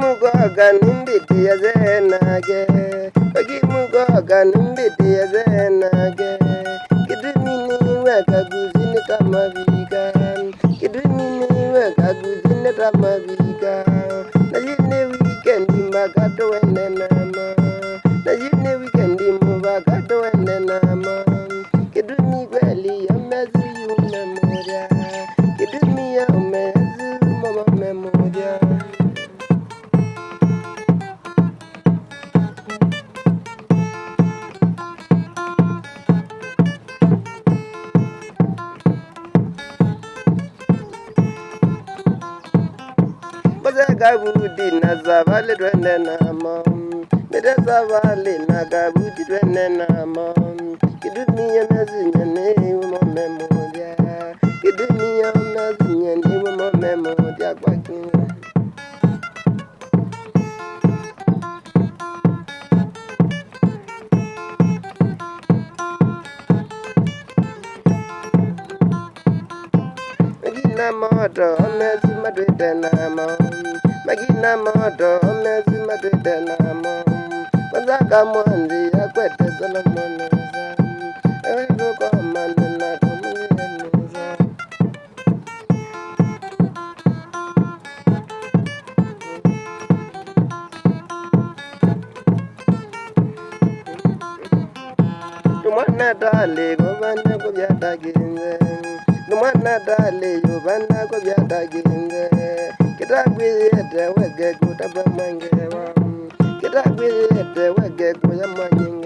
Bagimugoga nimbiti ya zenage. Bagimugoga nimbiti ya zenage. Kidumini weka guzini kama viga. Kidumini weka guzini kama viga. Na yine weekendi mbagato wende nama. Na yine weekendi mbagato wende nama. Kidumi kweli ya mezi yu memoria. Kidumi ya mezi mama memoria. Gabudi na zavale twende nama. Mede zavale na gabudi twende nama. Kidumia mezinyane umo memoria. Kidumia mezinyane umo memoria kwa kina. Magina moto mezi madwete nama. Magina moto mezi madwete nama. Kwanzaka mwanzi ya kwete Solomoneza. Ewe ruko manuna kumuyeneza. Tumwana dale gobana kubyata ginze. Tumwana dale yobana kubyata ginze. Kitagwiyete wege kutaba mwangewa. Kitagwiyete wege kuya mwangewa.